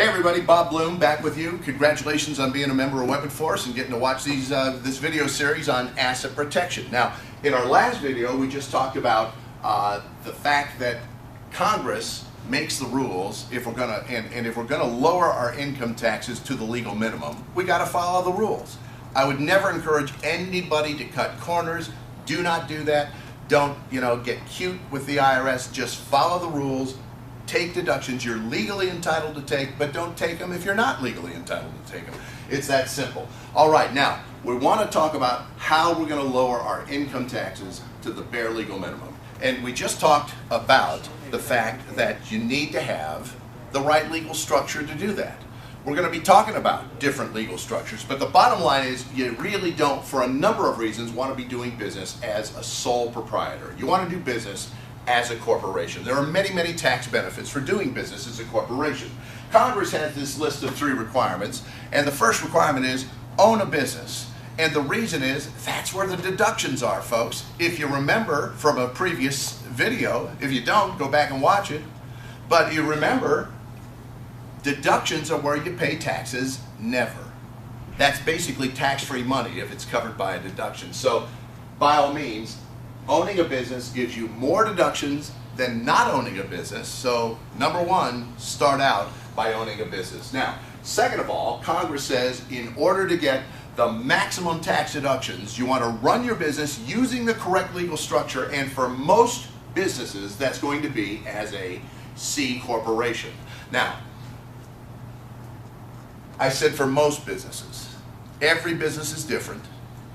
Hey everybody, Bob Bloom back with you. Congratulations on being a member of Weapon Force and getting to watch this video series on asset protection. Now, in our last video, we just talked about the fact that Congress makes the rules if we're gonna and if we're gonna lower our income taxes to the legal minimum, we got to follow the rules. I would never encourage anybody to cut corners. Do not do that. Don't get cute with the IRS. Just follow the rules. Take deductions you're legally entitled to take, but don't take them if you're not legally entitled to take them. It's that simple. All right, now we want to talk about how we're going to lower our income taxes to the bare legal minimum. And we just talked about the fact that you need to have the right legal structure to do that. We're going to be talking about different legal structures, but the bottom line is you really don't, for a number of reasons, want to be doing business as a sole proprietor. You want to do business as a corporation. There are many, many tax benefits for doing business as a corporation. Congress has this list of 3 requirements, and the first requirement is own a business. And the reason is that's where the deductions are, folks. If you remember from a previous video, if you don't, go back and watch it. But you remember, deductions are where you pay taxes never. That's basically tax-free money if it's covered by a deduction. So by all means, owning a business gives you more deductions than not owning a business. So number one, start out by owning a business. Now, second of all, Congress says in order to get the maximum tax deductions, you want to run your business using the correct legal structure, and for most businesses, that's going to be as a C corporation. Now, I said for most businesses. Every business is different.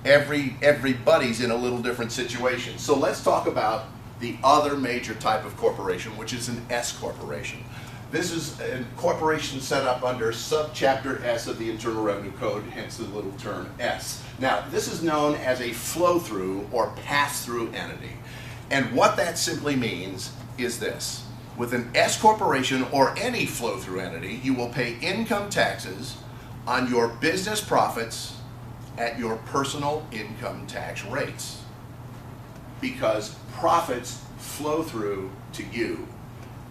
Everybody's in a little different situation. So let's talk about the other major type of corporation, which is an S corporation. This is a corporation set up under subchapter S of the Internal Revenue Code, hence the little term S. Now, this is known as a flow-through or pass-through entity. And what that simply means is this. With an S corporation or any flow-through entity, you will pay income taxes on your business profits at your personal income tax rates, because profits flow through to you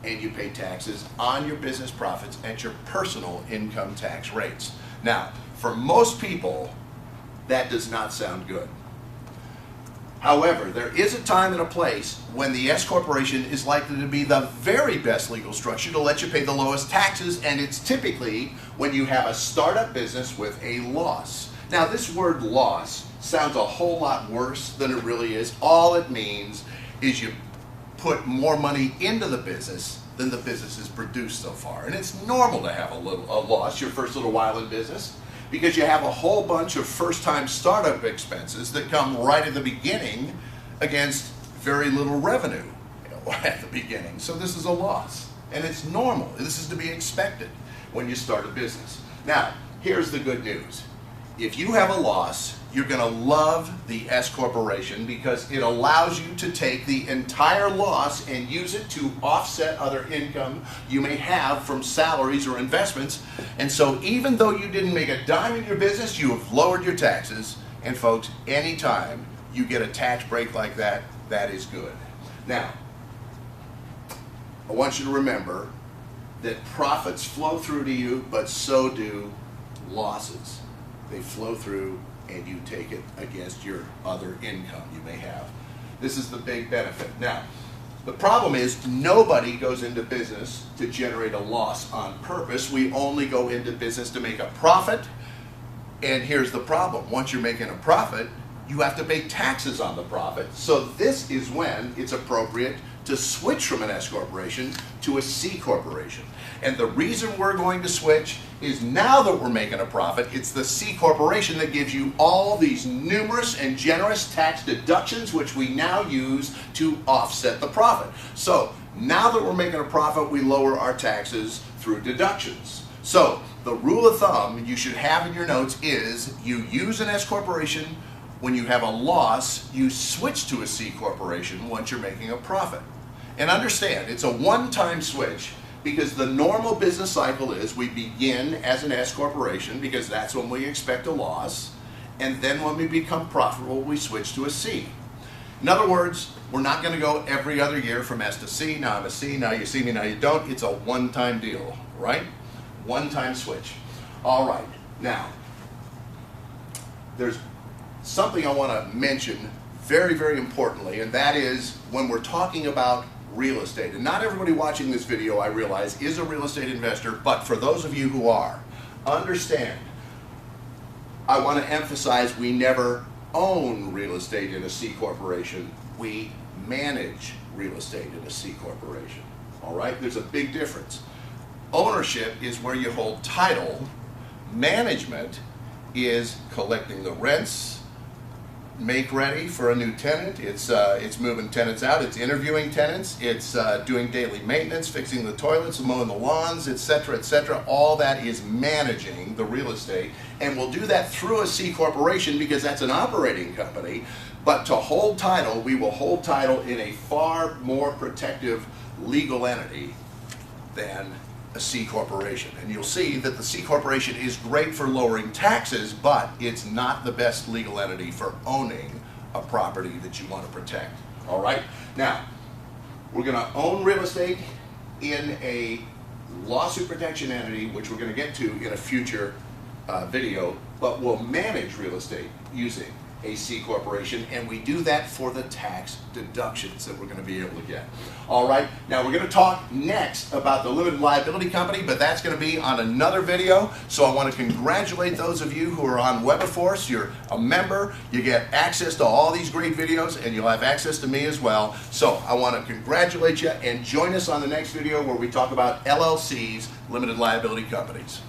and you pay taxes on your business profits at your personal income tax rates. Now, for most people, that does not sound good. However, there is a time and a place when the S corporation is likely to be the very best legal structure to let you pay the lowest taxes, and it's typically when you have a startup business with a loss. Now, this word loss sounds a whole lot worse than it really is. All it means is you put more money into the business than the business has produced so far. And it's normal to have a loss your first little while in business, because you have a whole bunch of first-time startup expenses that come right at the beginning against very little revenue at the beginning. So this is a loss, and it's normal. This is to be expected when you start a business. Now, here's the good news. If you have a loss, you're going to love the S corporation because it allows you to take the entire loss and use it to offset other income you may have from salaries or investments. And so even though you didn't make a dime in your business, you have lowered your taxes. And folks, anytime you get a tax break like that, that is good. Now, I want you to remember that profits flow through to you, but so do losses. They flow through and you take it against your other income you may have. This is the big benefit. Now, the problem is nobody goes into business to generate a loss on purpose. We only go into business to make a profit. And here's the problem. Once you're making a profit, you have to pay taxes on the profit. So this is when it's appropriate to switch from an S corporation to a C corporation. And the reason we're going to switch is now that we're making a profit, it's the C corporation that gives you all these numerous and generous tax deductions, which we now use to offset the profit. So now that we're making a profit, we lower our taxes through deductions. So the rule of thumb you should have in your notes is you use an S corporation when you have a loss, you switch to a C corporation once you're making a profit. And understand, it's a one-time switch, because the normal business cycle is we begin as an S corporation because that's when we expect a loss, and then when we become profitable, we switch to a C. In other words, we're not going to go every other year from S to C. Now I'm a C, now you see me, now you don't. It's a one-time deal, right? One-time switch. All right. Now, there's something I want to mention very, very importantly, and that is when we're talking about real estate. And not everybody watching this video, I realize, is a real estate investor, but for those of you who are, understand, I want to emphasize we never own real estate in a C corporation. We manage real estate in a C corporation. All right? There's a big difference. Ownership is where you hold title. Management is collecting the rents, make ready for a new tenant. It's moving tenants out. It's interviewing tenants. It's doing daily maintenance, fixing the toilets, mowing the lawns, etc., etc. All that is managing the real estate, and we'll do that through a C corporation because that's an operating company. But to hold title, we will hold title in a far more protective legal entity than a C corporation. And you'll see that the C corporation is great for lowering taxes, but it's not the best legal entity for owning a property that you want to protect. All right? Now, we're going to own real estate in a lawsuit protection entity, which we're going to get to in a future video, but we'll manage real estate using a C corporation, and we do that for the tax deductions that we're going to be able to get. All right, now we're going to talk next about the limited liability company, but that's going to be on another video. So I want to congratulate those of you who are on Webiforce. You're a member, you get access to all these great videos, and you'll have access to me as well. So I want to congratulate you, and join us on the next video where we talk about LLCs, limited liability companies.